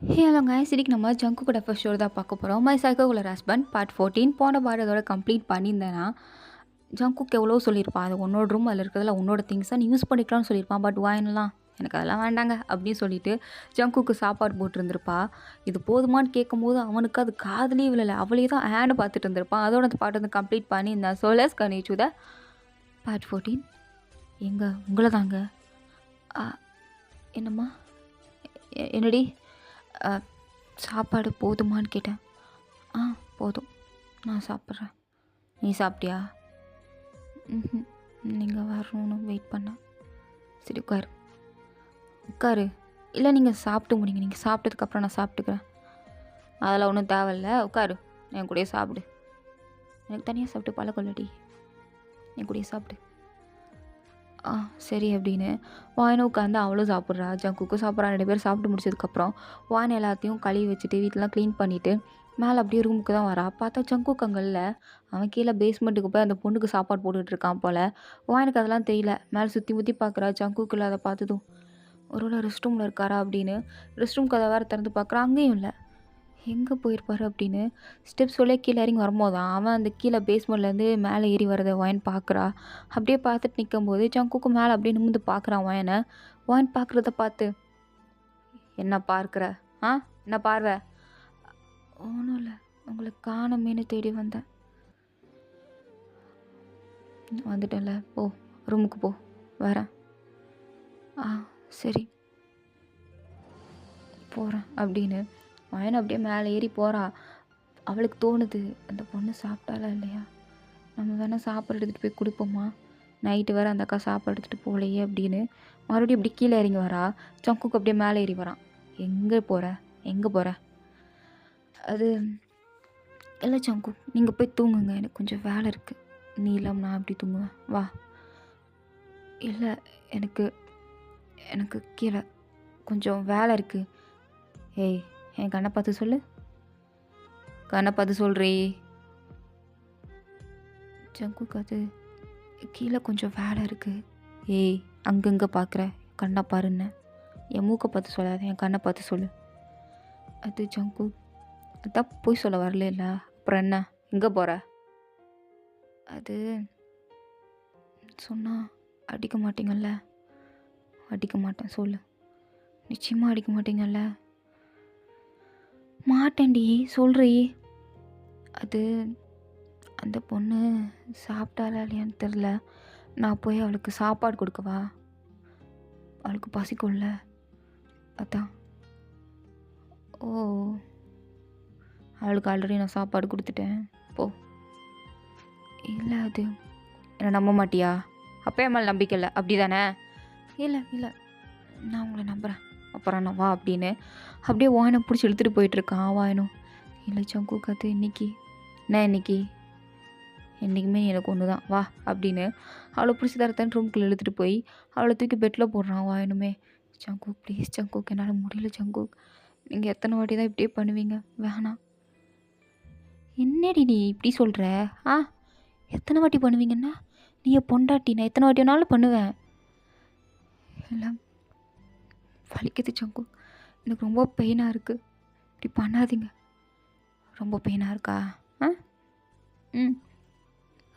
Hello guys, இன்னைக்கு நம்ம ஜங்கு கூட ஃபர்ஸ்ட் ஷோ தான் பார்க்க போகிறோம். மை சைக்கோகுலர் ஹஸ்பண்ட் பார்ட் 14. போன பாட்டு அதோட கம்ப்ளீட் பண்ணியிருந்தேன்னா ஜங்குக்கு எவ்வளோ சொல்லியிருப்பான். அது உன்னோட ரூம், அதில் இருக்கிறதுல உன்னோட திங்ஸை நீ யூஸ் பண்ணிக்கலாம்னு சொல்லியிருப்பான். பட் வாயினலாம் எனக்கு அதெல்லாம் வேண்டாங்க அப்படின்னு சொல்லிட்டு ஜங்குக்கு சாப்பாடு போட்டுருந்துருப்பா. இது போதுமான்னு கேட்கும்போது அவனுக்கு அது காதலியே விழலை. அவளே தான் ஹேண்டு பார்த்துட்டு இருந்திருப்பான். அதோட அந்த பாட்டு வந்து கம்ப்ளீட் பண்ணியிருந்தேன். So let's continue to the part 14. எங்க உங்களை தாங்க. என்னம்மா? என்னடி? சாப்பாடு போதுமான்னு கேட்டேன். போதும், நான் சாப்பிட்றேன். நீ சாப்பிட்டியா? ம். நீங்கள் வரணும்னு வெயிட் பண்ணேன். சரி உட்காரு உட்காரு. இல்லை, நீங்கள் சாப்பிட்டு முடிங்க. நீங்கள் சாப்பிட்டதுக்கப்புறம் நான் சாப்பிட்டுக்கிறேன். அதெல்லாம் ஒன்றும் தேவையில்ல. உட்காரு, என் கூடயே சாப்பிடு. எனக்கு தனியாக சாப்பிட்டு பழக்கொல்லடி. என் கூடயே சாப்பிடு. சரி அப்படின்னு வாயினை உட்காந்து அவளும் சாப்பிட்றா. ஜங்குக்கும் சாப்பிட்றா. 2 பேர் சாப்பிட்டு முடிச்சதுக்கப்புறம் வாயினை எல்லாத்தையும் கழுவி வச்சுட்டு வீட்டெலாம் க்ளீன் பண்ணிவிட்டு மேலே அப்படியே ரூமுக்கு தான் வரா. பார்த்தா ஜங்குக் அங்கல்ல. அவன் கீழே பேஸ்மெண்ட்டுக்கு போய் அந்த பொண்ணுக்கு சாப்பாடு போட்டுட்ருக்கான் போல். வாயினுக்கு அதெல்லாம் தெரியல. மேலே சுற்றி முற்றி பார்க்குறா. ஜங்குக் இல்லை. அதை பார்த்ததும் ஒருவேளை ரெஸ்ட் ரூமில் இருக்காரா அப்படின்னு ரெஸ்ட் ரூம் கதை வேறு திறந்து பார்க்குறான். அங்கேயும் இல்லை. எங்கே போயிருப்பாரு அப்படின்னு ஸ்டெப்ஸ் சொல்லே கீழே இறங்கி வரும்போதான் அவன் அந்த கீழே பேஸ்மெண்ட்லேருந்து மேலே ஏறி வரதை வாயின் பார்க்குறா. அப்படியே பார்த்துட்டு நிற்கும்போது ஜங்குக்கு மேலே அப்படியே நிமிந்து பார்க்குறான் வாயனை. வாயின் பார்க்குறத பார்த்து, என்ன பார்க்குற? என்ன பார்வை? ஒன்றும் இல்லை, உங்களை காணமேனு தேடி வந்தேன். வந்துட்டேன்ல, போ ரூமுக்கு போ, வரேன். சரி போகிறேன் அப்படின்னு வாயனை அப்படியே மேலே ஏறி போகிறா. அவளுக்கு தோணுது, அந்த பொண்ணு சாப்பிட்டாலா இல்லையா, நம்ம வேணால் சாப்பாடு எடுத்துகிட்டு போய் கொடுப்போமா, நைட்டு வேறு அந்த அக்கா சாப்பாடு எடுத்துகிட்டு போகலையே அப்படின்னு மறுபடியும் இப்படி கீழே இறங்கி வரா. ஜங்குக்கு அப்படியே மேலே ஏறி வரான். எங்கே போகிற? அது இல்லை ஜங்கு, நீங்கள் போய் தூங்குங்க, எனக்கு கொஞ்சம் வேலை இருக்குது. நீ இல்லாமல் நான் எப்படி தூங்குவேன், வா. இல்லை, எனக்கு கீழே கொஞ்சம் வேலை இருக்குது. ஏய், என் கண்ணை பார்த்து சொல்கிறீ. ஜங்குக்கு அது கீழே கொஞ்சம் வேலை இருக்குது. ஏய், அங்கங்கே பார்க்குற, கண்ணை பாருன்னு. என் மூக்கை பார்த்து சொல்லாத, என் கண்ணை பார்த்து சொல்லு. அது ஜங்கு, அதான் போய் சொல்ல வரல. அப்புறம் என்ன, எங்கே போகிற? அது சொன்னால் அடிக்க மாட்டீங்கல்ல? அடிக்க மாட்டேன், சொல்லு. நிச்சயமாக அடிக்க மாட்டீங்கல்ல? மாட்டேன்டி, சொல்கிறீ. அது அந்த பொண்ணு சாப்பிட்டாலா இல்லையான்னு தெரில. நான் போய் அவளுக்கு சாப்பாடு கொடுக்கவா? அவளுக்கு பசிக்கும்ல, அதான். ஓ, அவளுக்கு ஆல்ரெடி நான் சாப்பாடு கொடுத்துட்டேன், போ. இல்லை, அது என்ன நம்ப மாட்டியா? அப்போ என் மேலே நம்பிக்கை இல்லை அப்படி தானே? இல்லை, நான் உங்களை நம்புகிறேன். அப்புறம் நான் வா அப்படின்னு அப்படியே வாயினை பிடிச்சி இழுத்துட்டு போயிட்டுருக்கான் வாயினும். இல்லை ஜங்குக்கு, அது இன்னைக்கு என்றைக்குமே எனக்கு ஒன்று தான், வா அப்படின்னு அவளை பிடிச்சி தரத்தான் ரூம்குள்ளே இழுத்துட்டு போய் அவளை தூக்கி பெட்டில் போடுறான் வாயனுமே. ஜங்குக் ப்ளீஸ் ஜங்குக், என்னால் முடியல ஜங்குக், நீங்கள் எத்தனை வாட்டி தான் இப்படியே பண்ணுவீங்க, வேணாம். என்னடி நீ இப்படி சொல்கிற? எத்தனை வாட்டி பண்ணுவீங்கன்னா? நீ பொண்டாட்டி, நான் எத்தனை வாட்டி வேணாலும் பண்ணுவேன். எல்லாம் வலிக்குது ஜங்குக், எனக்கு ரொம்ப பெயினாக இருக்குது, இப்படி பண்ணாதீங்க. ரொம்ப பெயினாக இருக்கா?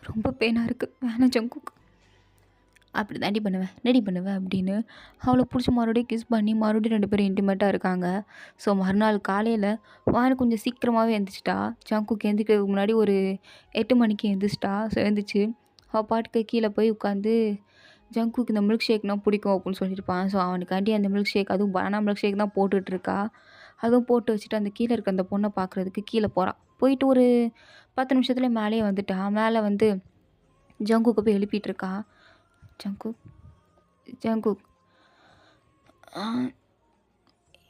ரொம்ப பெயினாக இருக்குது, வேணாம் ஜங்குக். அப்படி தாண்டி பண்ணுவேன் அப்படின்னு அவளை பிடிச்சி மறுபடியும் கிஸ் பண்ணி மறுபடியும் 2 பேரும் இன்டிமேட்டாக இருக்காங்க. ஸோ மறுநாள் காலையில் வாயனை கொஞ்சம் சீக்கிரமாகவே எழுந்திரிச்சிட்டா. ஜங்குக்கு எழுந்திரிக்கிறதுக்கு முன்னாடி ஒரு 8 மணிக்கு எழுந்திரிச்சிட்டா. ஸோ எழுந்திரிச்சு அவள் பாட்டுக்கு கீழே போய் உட்காந்து ஜங்குக்கு இந்த மில்க் ஷேக்னா பிடிக்கும் அப்படின்னு சொல்லியிருப்பான். ஸோ அவனுக்காண்டி அந்த மில்க் ஷேக், அதுவும் பனானா மில்க் ஷேக் தான் போட்டுட்ருக்கா. அதுவும் போட்டு வச்சுட்டு அந்த கீழே இருக்க அந்த பொண்ணை பார்க்குறதுக்கு கீழே போகிறான். போயிட்டு ஒரு 10 நிமிஷத்துல மேலேயே வந்துட்டா. மேலே வந்து ஜங்குக்கு போய் எழுப்பிட்டுருக்கா. ஜங்குக்,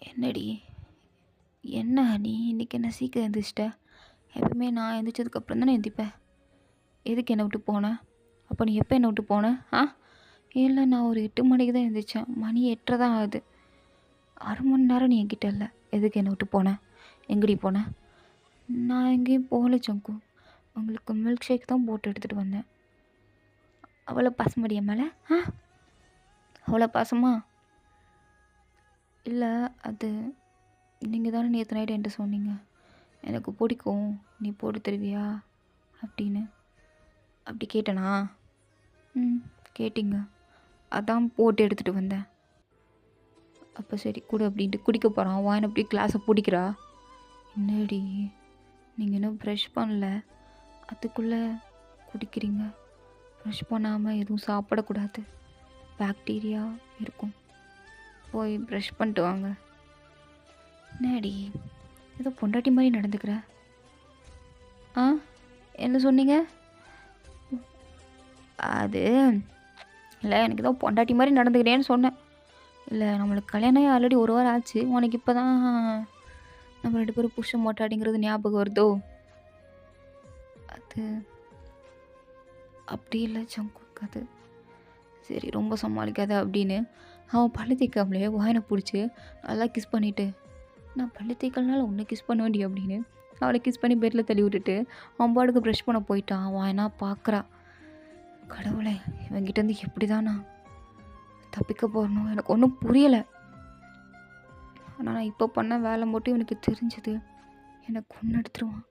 என்னடி, என்ன நீ இன்றைக்கி என்ன சீக்கிரம் எழுந்திரிச்சிட்ட? எப்பவுமே நான் எழுந்திரிச்சதுக்கப்புறம் தானே எழுந்திரிப்பேன். எதுக்கு என்னை விட்டு போனேன்? அப்போ நீ எப்போ என்னை விட்டு போனேன்? இல்லை, நான் ஒரு 8 மணிக்கு தான் எழுந்திரிச்சேன். மணி 8:30 தான் ஆகுது. 1/2 மணி நேரம் நீ என்கிட்ட இல்லை. எதுக்கு என்னை விட்டு போனேன்? எங்கடி போனேன்? நான் எங்கேயும் போகல ஜங்கு, உங்களுக்கு மில்க் ஷேக் தான் போட்டு எடுத்துகிட்டு வந்தேன். அவ்வளோ பாசமடி என் மேலே? அவ்வளோ பாசமா? இல்லை, அது நீங்கள் தானே நேற்று நைட்டு என்கிட்ட சொன்னீங்க எனக்கு பிடிக்கும் நீ போட்டு தருவியா அப்படின்னு. அப்படி கேட்டேனா? ம், கேட்டிங்க. அதான் போட்டு எடுத்துகிட்டு வந்தேன். அப்போ சரி கொடு அப்படின்ட்டு குடிக்க போகிறான். வாயின் அப்படியே கிளாஸை பிடிக்கிறா. என்னடி நீங்கள் இன்னும் ப்ரஷ் பண்ணல அதுக்குள்ளே குடிக்கிறீங்க? ப்ரஷ் பண்ணாமல் எதுவும் சாப்பிடக்கூடாது, பாக்டீரியா இருக்கும். போய் ப்ரஷ் பண்ணிட்டு வாங்க. என்னடி ஏதோ பொண்டாட்டி மாதிரி நடந்துக்கிற? ஆ, என்ன சொன்னீங்க? அது இல்லை, எனக்கு ஏதோ பொண்டாட்டி மாதிரி நடந்துக்கிறேன்னு சொன்னேன். இல்லை, நம்மளுக்கு கல்யாணம் ஆல்ரெடி ஒரு வாரம் ஆச்சு. உனக்கு இப்போ தான் நம்ம 2 பேரும் புருஷன் மொட்டாட்டிங்கிறது ஞாபகம் வருதோ? அது அப்படி இல்லை ஜங்குக். அது சரி ரொம்ப சமாளிக்காத அப்படின்னு அவன் பல்லு தேய்க்காமலே வாயினை பிடிச்சி நல்லா கிஸ் பண்ணிவிட்டு, நான் பல்லு தேய்க்கலனால உன்னை கிஸ் பண்ண வேண்டிய அப்படின்னு அவளை கிஸ் பண்ணி பெட்டில் தள்ளி விட்டுட்டு அவன் பாட்டுக்கு ப்ரஷ் பண்ண போயிட்டான். வாயினா பார்க்குறா. கடவுளே, இவங்கிட்டேருந்து எப்படி தான் நான் தப்பிக்க போகணும் எனக்கு ஒன்றும் புரியலை. ஆனால் நான் இப்போ பண்ண வேலை மட்டும் இவனுக்கு தெரிஞ்சது எனக்கு கொன்று எடுத்துருவான்.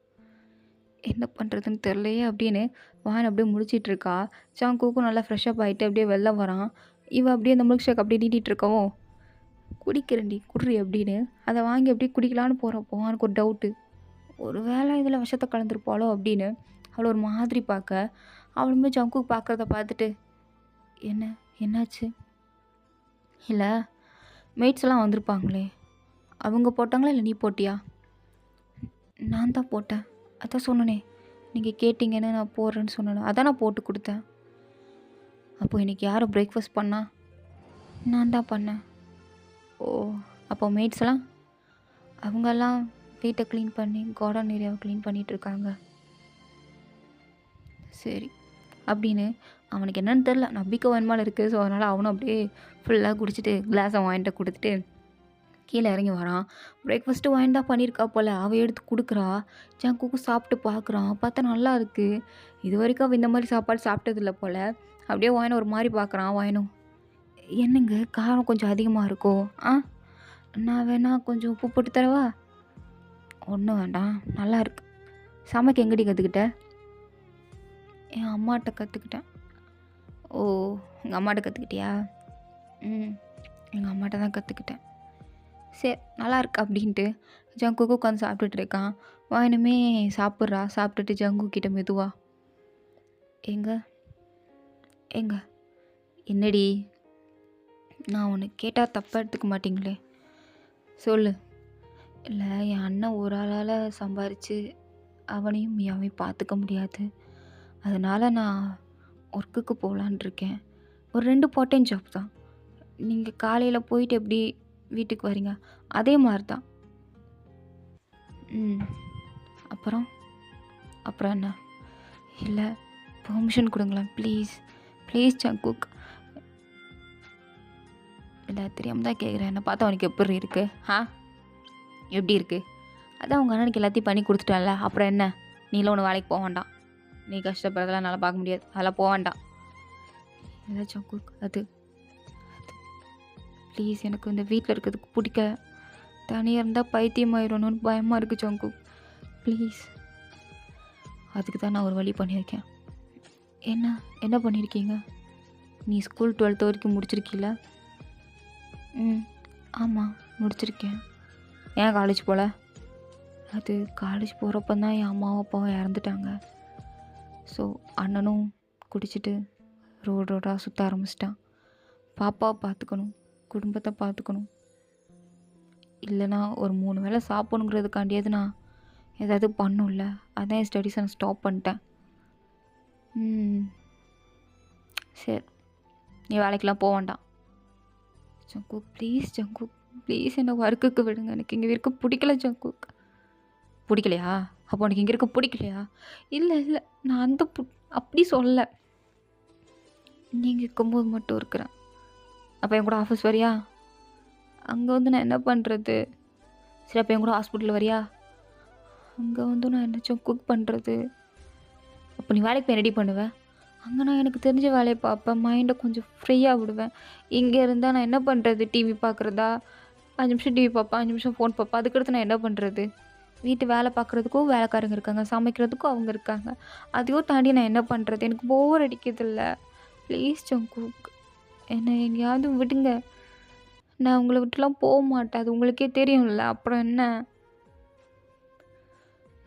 என்ன பண்ணுறதுன்னு தெரிலையே அப்படின்னு வான் அப்படியே முடிச்சிட்ருக்கா. ஜங்குக்கும் நல்லா ஃப்ரெஷ்ஷப் ஆகிட்டு அப்படியே வெளில வரான். இவன் அப்படியே அந்த மில்க் ஷேக் அப்படியே நீட்டிகிட்ருக்கவும், குடிக்கிறேன்டி குடுறி அப்படின்னு அதை வாங்கி அப்படியே குடிக்கலான்னு போகிறப்போ எனக்கு ஒரு டவுட்டு, ஒரு வேளை இதில் விஷத்தை கலந்துருப்பாளோ அப்படின்னு அவளை ஒரு மாதிரி பார்க்க, அவளுமே ஜங்குக்கு பார்க்குறத பார்த்துட்டு, என்னாச்சு? இல்லை, மேட்ஸ் எல்லாம் வந்திருப்பாங்களே அவங்க போட்டாங்களா இல்லை நீ போட்டியா? நான் தான் போட்டேன். அதான் சொன்னனே, நீங்கள் கேட்டிங்கன்னு நான் போடுறேன்னு சொன்னேன், அதான் நான் போட்டு கொடுத்தேன். அப்போ இன்றைக்கி யாரும் பிரேக்ஃபாஸ்ட் பண்ணா? நான் தான் பண்ணேன். ஓ, அப்போ மேட்ஸ் எல்லாம் அவங்கெல்லாம் வீட்டை க்ளீன் பண்ணி கார்டன் ஏரியாவை க்ளீன் பண்ணிகிட்ருக்காங்க. சரி அப்படின்னு அவனுக்கு என்னன்னு தெரில, நம்பிக்கை வன்மால் இருக்குது. ஸோ அதனால் அவனும் அப்படியே ஃபுல்லாக குடிச்சிட்டு கிளாஸை வாங்கிட்டு கொடுத்துட்டு கீழே இறங்கி வரான். பிரேக்ஃபாஸ்ட்டு வாங்கி தான் பண்ணியிருக்கா போல், அவள் எடுத்து கொடுக்குறா. ஜங்குக்கும் சாப்பிட்டு பார்க்குறான். பார்த்தா நல்லா இருக்குது. இது வரைக்கும் அவள் இந்த மாதிரி சாப்பாடு சாப்பிட்டதில்ல போல். அப்படியே வாயினை ஒரு மாதிரி பார்க்குறான். வாயினும், என்னங்க காரம் கொஞ்சம் அதிகமாக இருக்கோ? நான் வேணா கொஞ்சம் உப்பு போட்டு தரவா? ஒன்றும் வேண்டாம், நல்லா இருக்கு. சமைக்க எங்கடி கற்றுக்கிட்ட? என் அம்மாட்ட கற்றுக்கிட்டேன். ஓ, உங்கள் அம்மாட்ட கற்றுக்கிட்டியா? எங்கள் அம்மாட்ட தான் கற்றுக்கிட்டேன். சரி நல்லா இருக்கு அப்படின்ட்டு ஜங்குக்கு உட்காந்து சாப்பிட்டுட்டு இருக்கான். வாயினுமே சாப்பிட்றா. சாப்பிட்டுட்டு ஜங்கு கிட்ட மெதுவா, எங்க என்னடி? நான் உன்னை கேட்டால் தப்பாக எடுத்துக்க மாட்டிங்களே, சொல்லு. இல்லை, என் அண்ணன் ஒரு ஆளால் சம்பாரித்து அவனையும் மியாவையும் பார்த்துக்க முடியாது. அதனால் நான் ஒர்க்குக்கு போகலான் இருக்கேன். ஒரு 2 பார்ட் டைம் ஜாப் தான். நீங்கள் காலையில் போயிட்டு எப்படி வீட்டுக்கு வரீங்க அதே மாதிரி தான். அப்புறம் என்ன? இல்லை, பெர்மிஷன் கொடுங்களேன் ப்ளீஸ் ஜங்குக். இல்லை, தெரியாமல் தான் கேட்குறேன். என்னை பார்த்தா அவனுக்கு எப்படி இருக்குது? எப்படி இருக்குது? அதான் அவங்க அண்ணனுக்கு எல்லாத்தையும் பண்ணி கொடுத்துட்டான்ல, அப்புறம் என்ன? நீலாம் ஒன்று வேலைக்கு போக வேண்டாம். நீ கஷ்டப்படுறதெல்லாம் என்னால் பார்க்க முடியாது, அதெல்லாம் போக வேண்டாம். இல்லை ஜங்குக், அது ப்ளீஸ், எனக்கு இந்த வீட்டில் இருக்கிறதுக்கு பிடிக்க, தனியாக இருந்தால் பைத்தியமாயிடணும்னு பயமாக இருக்குது ஜங்குக், ப்ளீஸ். அதுக்கு தான் நான் ஒரு வழி பண்ணியிருக்கேன். என்ன பண்ணியிருக்கீங்க? நீ ஸ்கூல் 12th வரைக்கும் முடிச்சிருக்கீல? ஆமாம் முடிச்சிருக்கேன். ஏன் காலேஜ் போகல? அது காலேஜ் போகிறப்ப தான் என் அம்மாவும் அப்பாவும் இறந்துட்டாங்க. ஸோ அண்ணனும் குடிச்சிட்டு ரோடாக சுற்ற ஆரம்பிச்சிட்டான். பாப்பாவை பார்த்துக்கணும், குடும்பத்தை பார்த்துக்கணும். இல்லைனா ஒரு 3 வேளை சாப்பிடணுங்கிறதுக்காண்டியாவது நான் ஏதாவது பண்ணும்ல. அதான் என் ஸ்டடீஸை நான் ஸ்டாப் பண்ணிட்டேன். சரி, நீ வேலைக்கெலாம் போக வேண்டாம். ஜங்குக் ப்ளீஸ் என்னை ஒர்க்குக்கு விடுங்க. எனக்கு இங்கே இருக்க பிடிக்கல ஜங்குக். பிடிக்கலையா? அப்போ உனக்கு இங்கே இருக்க பிடிக்கலையா? இல்லை, நான் அப்படி சொல்ல. நீங்கள் இருக்கும்போது மட்டும் இருக்கிறேன். அப்போ என் கூட ஆஃபீஸ் வரியா? அங்கே வந்து நான் என்ன பண்ணுறது? சரி, அப்போ என் கூட ஹாஸ்பிட்டல் வரியா? அங்கே வந்து நான் என்னச்சும் குக் பண்ணுறது. அப்போ நீ வேலைக்கு போய் ரெடி பண்ணுவேன். அங்கே நான் எனக்கு தெரிஞ்ச வேலையை பார்ப்பேன், மைண்டை கொஞ்சம் ஃப்ரீயாக விடுவேன். இங்கே இருந்தால் நான் என்ன பண்ணுறது? டிவி பார்க்குறதா, 5 நிமிஷம் டிவி பார்ப்பேன், 5 நிமிஷம் ஃபோன் பார்ப்பேன். அதுக்கடுத்து நான் என்ன பண்ணுறது? வீட்டு வேலை பார்க்குறதுக்கும் வேலைக்காரங்க இருக்காங்க, சமைக்கிறதுக்கும் அவங்க இருக்காங்க. அதையும் தாண்டி நான் என்ன பண்ணுறது? எனக்கு போர் அடிக்குதுல்ல. ப்ளீஸ் ஜங்குக், என்னை எங்கேயாவது விடுங்க. நான் உங்கள விட்டுலாம் மாட்டேன். அது உங்களுக்கே தெரியும்ல. அப்புறம் என்ன?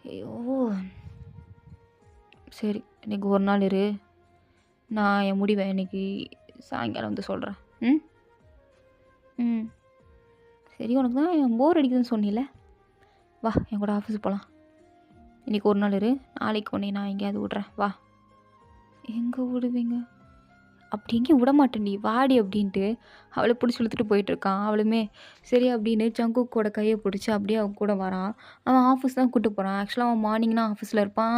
ஐயோ! சரி, இன்னைக்கு ஒரு நாள் இரு. நான் என் முடிவை இன்னைக்கு சாயங்காலம் வந்து சொல்கிறேன். ம் ம் சரி, உனக்கு தான் போர் அடிக்குதுன்னு சொன்னீல, வா என் கூட ஆஃபீஸுக்கு போகலாம். இன்றைக்கி ஒரு நாள் இரு, நாளைக்கு உன்னை நான் எங்கேயாவது விட்றேன், வா. எங்கே விடுவீங்க? அப்படி எங்கேயும் விடமாட்டேன்டி, வாடி அப்படின்ட்டு அவளை பிடிச்சி இழுத்துட்டு போயிட்டுருக்கான். அவளுமே சரி அப்படின்னு ஜங்குக்கோட கையை பிடிச்சி அப்படியே அவன் கூட வரான். அவன் ஆஃபீஸ் தான் கூப்பிட்டு போகிறான். ஆக்சுவலாக அவன் மார்னிங்னா ஆஃபீஸில் இருப்பான்,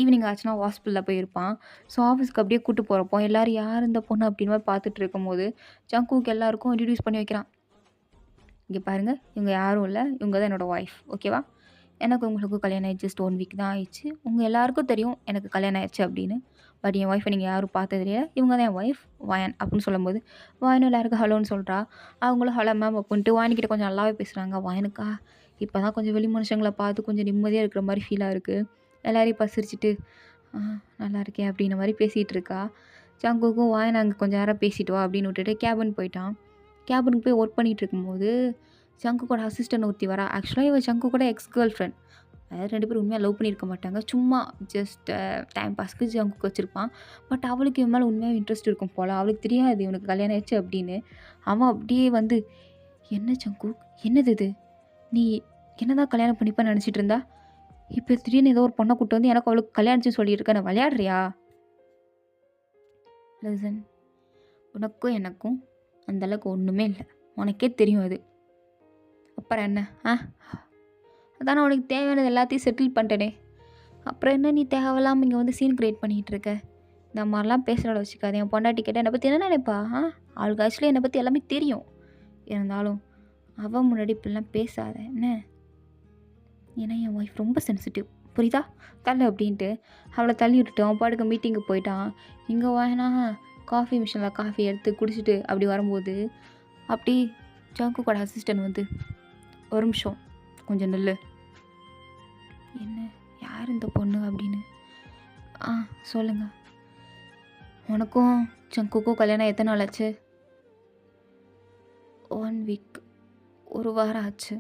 ஈவினிங் ஆச்சுன்னா ஹாஸ்பிட்டலில் போயிருப்பான். ஸோ ஆஃபீஸ்க்கு அப்படியே கூப்பிட்டு போகிறப்போ எல்லோரும் யார் இந்த பொண்ணு அப்படின்னு மாதிரி பார்த்துட்டு இருக்கும்போது ஜங்குக்கு எல்லாருக்கும் இன்ட்ரடியூஸ் பண்ணி வைக்கிறான். இங்கே பாருங்கள், இவங்க யாரும் இல்லை, இவங்க தான் என்னோடய ஒய்ஃப், ஓகேவா? எனக்கு உங்களுக்கும் கல்யாணம் ஆயிடுச்சு, ஜஸ்ட் 1 வீக் தான் ஆயிடுச்சு. உங்கள் எல்லாருக்கும் தெரியும் எனக்கு கல்யாணம் ஆயிடுச்சு அப்படின்னு. பட் என் ஒய்ஃபை நீங்கள் யாரும் பார்த்தது இல்லையா? இவங்க தான் என் ஒய்ஃப் வாயன் அப்படின்னு சொல்லும்போது, வாயனும் எல்லாருக்கும் ஹலோன்னு சொல்கிறா. அவங்களும் ஹலோ மேம் அப்படின்ட்டு வாயன்கிட்ட கொஞ்சம் நல்லாவே பேசுகிறாங்க. வாயனுக்கா இப்போ தான் கொஞ்சம் வெளி மனுஷங்களை பார்த்து கொஞ்சம் நிம்மதியாக இருக்கிற மாதிரி ஃபீலாக இருக்குது. எல்லோரையும் இப்போ சிரிச்சிட்டு நல்லா இருக்கேன் அப்படின்ற மாதிரி பேசிகிட்டு இருக்கா. ஜங்குக்கும் வாயன் அங்கே கொஞ்சம் நேரம் பேசிட்டு வா அப்படின்னு விட்டுட்டு கேபின் போயிட்டான். கேபினுக்கு போய் ஒர்க் பண்ணிகிட்டு இருக்கும்போது ஜங்குக்கோட அசிஸ்டன்ட் ஒருத்தி வரா. ஆக்சுவலாக இவன் ஜங்குக்கோட எக்ஸ் கேர்ள் ஃப்ரெண்ட். அதாவது 2 பேரும் உண்மையாக லவ் பண்ணியிருக்க மாட்டாங்க. சும்மா ஜஸ்ட் டைம் பாஸ்க்கு ஜங்குக்கு வச்சுருப்பான். பட் அவளுக்கு இவன் மேலே உண்மையாக இன்ட்ரெஸ்ட் இருக்கும் போல். அவளுக்கு தெரியாது இவனுக்கு கல்யாணம் ஆயிடுச்சு அப்படின்னு. அவன் அப்படியே வந்து, என்ன ஜங்கு, என்னது இது? நீ என்னதான் கல்யாணம் பண்ணிப்பேன்னு நினச்சிட்டு இருந்தா, இப்போ திடீர்னு ஏதோ ஒரு பொண்ணை கூப்பிட்டு வந்து எனக்கு அவளுக்கு கல்யாணிச்சுன்னு சொல்லியிருக்கேன், நான் விளையாடுறியா? லிசன், உனக்கும் எனக்கும் அந்தளவுக்கு ஒன்றுமே இல்லை, உனக்கே தெரியும் அது. அப்புறம் என்ன? அதான் உனக்கு தேவையானது எல்லாத்தையும் செட்டில் பண்ணிட்டேனே. அப்புறம் என்ன நீ தேவையில்லாமல் இங்கே வந்து சீன் க்ரியேட் பண்ணிகிட்டு இருக்க? இந்த மாதிரிலாம் பேசுகிறோட வச்சுக்காது. என் பொண்டாட்டி கேட்டால் என்னை பற்றி என்ன நினைப்பா? அவளுக்கு ஆக்சுவலி என்னை பற்றி எல்லாமே தெரியும். இருந்தாலும் அவன் முன்னாடி இப்படிலாம் பேசாத என்ன? ஏன்னா என் ஒய்ஃப் ரொம்ப சென்சிட்டிவ், புரியுதா? தள்ளு அப்படின்ட்டு அவளை தள்ளி விட்டுட்டு அவன் பாட்டுக்கு மீட்டிங்கு போயிட்டான். இங்கே வாங்கினா காஃபி மிஷினில் காஃபி எடுத்து குடிச்சிட்டு அப்படி வரும்போது அப்படி ஜங்குக்கோட அசிஸ்டன்ட் வந்து, ஒரு நிமிஷம் கொஞ்சம் நில்லு. என்ன, யார் இந்த பொண்ணு அப்படின்னு? சொல்லுங்கள். உனக்கும் ஜங்குக்கும் கல்யாணம் எத்தனை நாள் ஆச்சு? 1 வீக், ஒரு வாரம் ஆச்சு.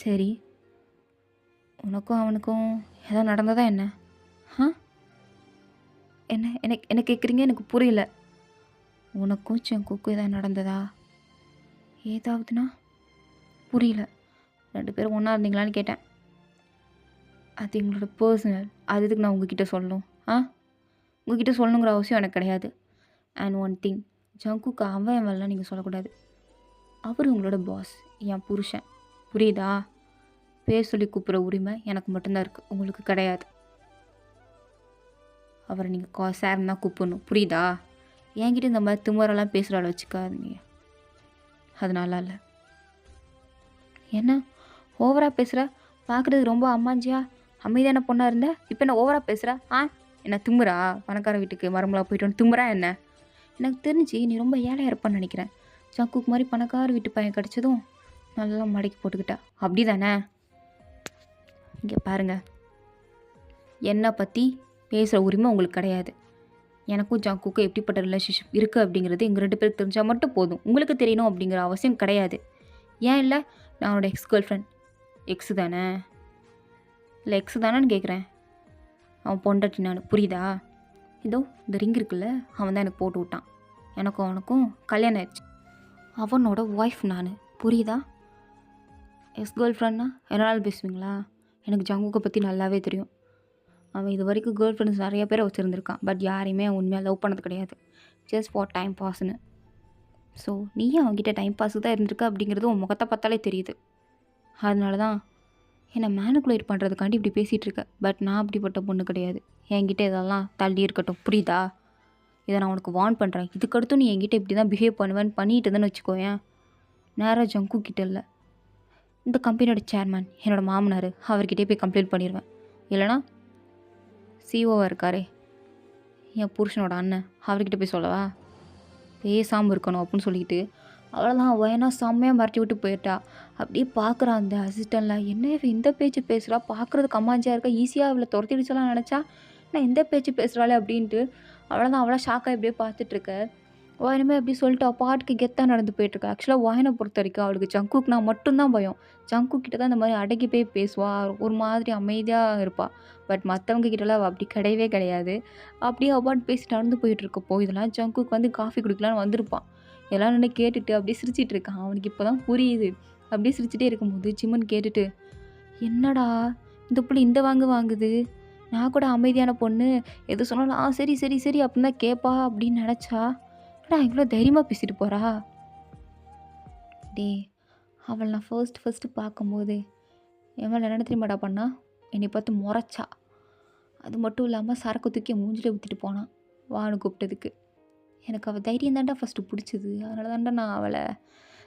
சரி, உனக்கும் அவனுக்கும் எதாவது நடந்ததா என்ன? என்ன என்ன கேட்குறீங்க? எனக்கு புரியல. உனக்கும் ஜங்குக்கும் எதாவது நடந்ததா? ஏதாவதுனா புரியல. 2 பேரும் ஒன்றா இருந்தீங்களான்னு கேட்டேன். அது எங்களோட பர்சனல், அது எதுக்கு நான் உங்ககிட்ட சொல்லணும்? உங்ககிட்ட சொல்லணுங்கிற அவசியம் எனக்கு கிடையாது. அண்ட் ஒன் திங், ஜங்குக்கு அவன் வேலைலாம் நீங்கள் சொல்லக்கூடாது. அவர் உங்களோட பாஸ், என் புருஷன், புரியுதா? பேர் சொல்லி கூப்பிட்ற உரிமை எனக்கு மட்டும்தான் இருக்குது, உங்களுக்கு கிடையாது. அவரை நீங்கள் சார்னு தான் கூப்பிடணும், புரியுதா? என்கிட்ட இந்த மாதிரி திமுறெல்லாம் பேசுகிறாள் வச்சுக்காதீங்க, அது நல்லா இல்லை. என்ன ஓவராக பேசுகிற? பார்க்குறதுக்கு ரொம்ப அம்மாஞ்சியா அமைதியான பொண்ணாக இருந்த, இப்போ என்ன ஓவராக பேசுகிற? என்ன திமுறா? பணக்கார வீட்டுக்கு மருமலாக போயிட்டு வந்து திமுறா என்ன? எனக்கு தெரிஞ்சு நீ ரொம்ப ஏழையாக இருப்பான்னு நினைக்கிறேன். ஜங்குக்கு மாதிரி பணக்கார வீட்டு பையன் கிடச்சதும் நல்லா மடக்கி போட்டுக்கிட்டா, அப்படி தானே? இங்கே பாருங்கள், என்னை பற்றி பேசுகிற உரிமை உங்களுக்கு கிடையாது. எனக்கும் ஜங்குக்கும் எப்படிப்பட்ட ரிலேஷன்ஷிப் இருக்குது அப்படிங்கிறது எங்கள் 2 பேருக்கு தெரிஞ்சால் மட்டும் போதும். உங்களுக்கு தெரியணும் அப்படிங்கிற அவசியம் கிடையாது. ஏன் இல்லை? நான் அவனோட எக்ஸ் கேர்ள் ஃப்ரெண்ட். எக்ஸு தானே? இல்லை எக்ஸு தானேன்னு கேட்குறேன். அவன் பொண்டாட்டி நான், புரியுதா? இதோ இந்த ரிங் இருக்குல்ல, அவன் தான் எனக்கு போட்டு விட்டான். எனக்கும் அவனுக்கும் கல்யாணம் ஆயிடுச்சு. அவனோட ஒய்ஃப் நான், புரியுதா? எக்ஸ் கேர்ள் ஃப்ரெண்ட்னா என்னால் பேசுவீங்களா? எனக்கு ஜங்குக்கை பற்றி நல்லாவே தெரியும். அவன் இது வரைக்கும் கேர்ள் ஃப்ரெண்ட்ஸ் நிறைய பேரை வச்சுருந்துருக்கான். பட் யாரையுமே அவன் உண்மையாக லவ் பண்ணது கிடையாது. ஜஸ்ட் ஃபார் டைம் பாஸ்ன்னு. ஸோ நீயும் அவன்கிட்ட டைம் பாஸுக்கு தான் இருந்திருக்க அப்படிங்கிறது உன் முகத்தை பார்த்தாலே தெரியுது. அதனால தான் என்னை மேனுக்குலேட் பண்ணுறதுக்காண்டி இப்படி பேசிகிட்டு இருக்க. பட் நான் அப்படிப்பட்ட பொண்ணு கிடையாது. என்கிட்ட இதெல்லாம் தள்ளி இருக்கட்டும், புரியுதா? இதை நான் உனக்கு வார்ன் பண்ணுறேன். இதுக்கடுத்து நீ என்கிட்ட இப்படி தான் பிஹேவ் பண்ணுவேன்னு பண்ணிட்டு இருந்தேன்னு வச்சுக்கோயேன், நேராக ஜங்கு கிட்ட இல்லை, இந்த கம்பெனியோட சேர்மேன் என்னோடய மாமனார், அவர்கிட்டே போய் கம்ப்ளைண்ட் பண்ணிடுவேன். இல்லைனா சிஓவாக இருக்காரே என் புருஷனோட அண்ணன், அவர்கிட்ட போய் சொல்லவா? பேசாமல் இருக்கணும் அப்படின்னு சொல்லிட்டு அவ்வளோதான் வயனா செம்மையா மிரட்டி விட்டு போயிட்டா. அப்படியே பார்க்குறான் அந்த அசிஸ்டன்ட்லாம், "என்ன இவ இந்த பேச்சு பேசுறா? பார்க்குறதுக்கு அம்மாஞ்சியா இருக்கா. ஈஸியா இவள துரத்திடுச்சலாம் நெனச்சா, என்ன இந்த பேச்சு பேசுறாளே!" அப்படின்ட்டு அவ்வளோதான் அவளா ஷாக்காகி இப்படியே பார்த்துட்ருக்க. வாயனமே அப்படி சொல்லிட்டு அவ பாட்டுக்கு கெத்தா நடந்து போயிட்டுருக்கா. ஆக்சுவலா வாயன பொறுத்தவரைக்கும் அவளுக்கு ஜங்க்குக்னா மட்டும் தான் பயம். ஜங்க்குக் கிட்ட தான் இந்த மாரி அடக்கி போய் பேசுவா. ஒரு மாதிரி அமைதியா இருப்பா. பட் மத்தவங்க கிட்டலாம் அவ அப்படி கிடையவே கிடையாது. அப்படியே அவ பாட்டுக்கு பேசி நடந்து போயிட்டுருக்கப்போ, இதெல்லாம் ஜங்க்குக் வந்து காஃபி குடிக்கலான்னு வந்திருப்பான். இதெல்லாம் நின்னு கேட்டுட்டு அப்படியே சிரிச்சிட்டு இருக்கான். அவனுக்கு இப்ப தான் புரியுது. அப்படியே சிரிச்சுட்டே இருக்கும்போது ஜிம்மன் கேட்டுட்டு, "என்னடா இந்த புள்ள இந்த வாங்கு வாங்குது? நான் கூட அமைதியான பொண்ணு. எது சொன்னாலும், சரி, சரி, சரி" அப்படின்னு தான் கேட்பா அப்படின்னு நெனச்சா, என்னடா இவ்ளோ தைரியமா பேசிட்டு போறா? டேய்! அவள நான் ஃபர்ஸ்ட்டு பார்க்கும்போது, என் மேல என்ன தெரியுமாடா பண்ணா? என்னைய பார்த்து மொறச்சா. அது மட்டும் இல்லாம சரக்கு தூக்கி என் மூஞ்சில ஊத்திட்டு போனா. வான்னு கூப்பிட்டதுக்கு. எனக்கு அவ தைரியம் தான்டா ஃபர்ஸ்ட்டு புடிச்சது. அதனால தான்டா நான் அவள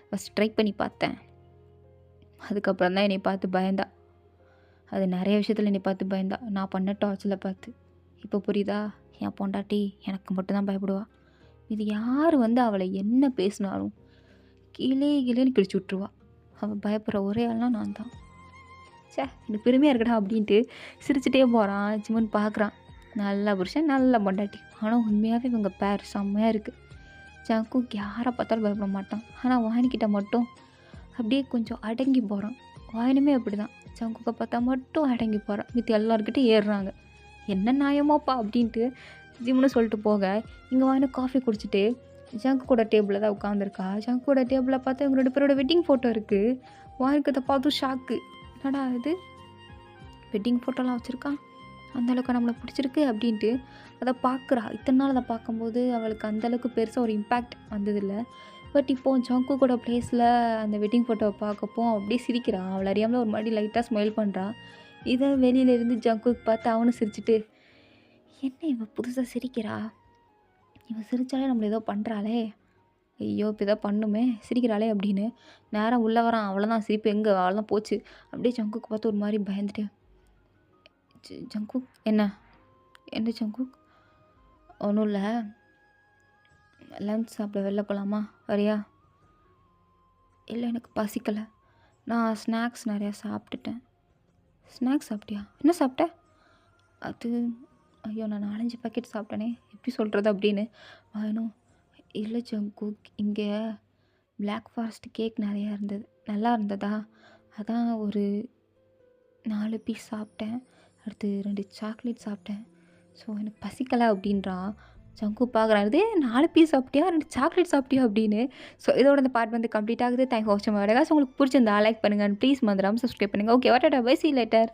ஃபர்ஸ்ட் ட்ரை பண்ணி பார்த்தேன். அதுக்கப்புறம் தான் என்னைய பார்த்து பயந்தா. அது நெறைய விஷயத்துல என்னைய பார்த்து பயந்தா. நான் பண்ண டார்ச்சல பார்த்து. இப்போ புரியுதா? என் பொண்டாட்டி எனக்கு மட்டும் தான் பயப்படுவா. இது யாரு வந்து அவள என்ன பேசினாலும் கீழேன்னு கிழிச்சு விட்ருவா. அவ பயப்படுற ஒரே ஆள்னா நான் தான். ச்சே! எனக்கு பெருமையா இருக்குடா அப்படின்ட்டு சிரிச்சுட்டே போறான். ஜிம்மன் பார்க்குறான். நல்ல புருஷன், நல்ல பொண்டாட்டி. ஆனா உண்மையாவே இவங்க பேர் செம்மையா இருக்கு. ஜங்குக் யார பார்த்தாலும் பயப்பட மாட்டான். ஆனா வாணிக்கிட்ட மட்டும் அப்படியே கொஞ்சம் அடங்கி போறான். வாயனுமே அப்படிதான். ஜங்குக்க பார்த்தா மட்டும் அடங்கி போறான். மித்த எல்லார்கிட்டயும் ஏறுறாங்க. என்ன நியாயமாப்பா அப்படின்ட்டு ஜிம்முன்னு சொல்லிட்டு போக, இங்க வாயனு காஃபி குடிச்சிட்டு ஜங்குக்கோட டேபிள்ல தான் உட்காந்துருக்கா. ஜங்குக்கோட டேபிள்ல பார்த்தா இவங்க 2 பேரோட வெட்டிங் ஃபோட்டோ இருக்கு. வாயனுக்கு அத பார்த்தும் ஷாக்கு. என்னடா இது? வெட்டிங் ஃபோட்டோலாம் வச்சுருக்கான். அந்த அளவுக்கு நம்மள பிடிச்சிருக்கு அப்படின்ட்டு அத பார்க்குறா. இத்தன நாள் அத பார்க்கும்போது அவளுக்கு அந்த அளவுக்கு பெருசா ஒரு இம்பேக்ட் வந்ததில்ல. பட் இப்போ ஜங்குக்கோட பிளேஸ்ல அந்த வெட்டிங் ஃபோட்டோவ பார்க்கப்போ அப்படியே சிரிக்கிறா. அவள அறியாமலே ஒரு மாரி லைட்டா ஸ்மைல் பண்றா. இத வெளியில இருந்து ஜங்குக் பார்த்து அவனும் சிரிச்சுட்டு, "என்ன இவ புதுசா சிரிக்கிறா? இவ சிரிச்சாலே நம்மள ஏதோ பண்றாளே! ஐயோ! இப்ப ஏதோ பண்ணுமே! சிரிக்கிறாளே!" அப்படின்னு நேரா உள்ள வரான். அவ்வளோதான் சிரிப்பு எங்க அவ்வளோதான் போச்சு. அப்படியே ஜங்குக் பார்த்து ஒரு மாரி பயந்துட்டு, ஜங்குக் என்ன? என்ன ஜங்குக்? ஒண்ணும் இல்ல. லஞ்ச் சாப்பிட வெளில போலாமா? வரியா? இல்ல எனக்கு பசிக்கல. நான் ஸ்நாக்ஸ் நெறையா சாப்பிட்டுட்டேன். ஸ்நாக்ஸ் சாப்பிட்டியா? என்ன சாப்பிட்ட? அது ஐயோ! நான் 4, 5 பாக்கெட் சாப்பிட்டேனே! எப்படி சொல்றது அப்படின்னு. அவனும் இல்ல ஜங்குக், இங்க பிளாக் ஃபாரஸ்ட் கேக் நெறையா இருந்தது. நல்லா இருந்ததா? அதான் ஒரு 4 பீஸ் சாப்பிட்டேன். அடுத்து 2 சாக்லேட் சாப்பிட்டேன். ஸோ எனக்கு பசிக்கல அப்படின்றான். ஜங்குக் பார்க்குறான். "இது 4 பீஸ் சாப்பிட்டியா? 2 சாக்லேட் சாப்பிட்டியா?" அப்படின்னு. ஸோ இதோட இந்த பார்ட் வந்து கம்ப்ளீட் ஆகுது. தேங்க்ஸ் ஃபார் வாட்சிங் மை வீடியோஸ். உங்களுக்கு பிடிச்சிருந்தா லைக் பண்ணுங்க. அண்ட் ப்ளீஸ் மறந்துடாம சப்ஸ்கிரைப் பண்ணுங்க. Okay, tata bye, see you later.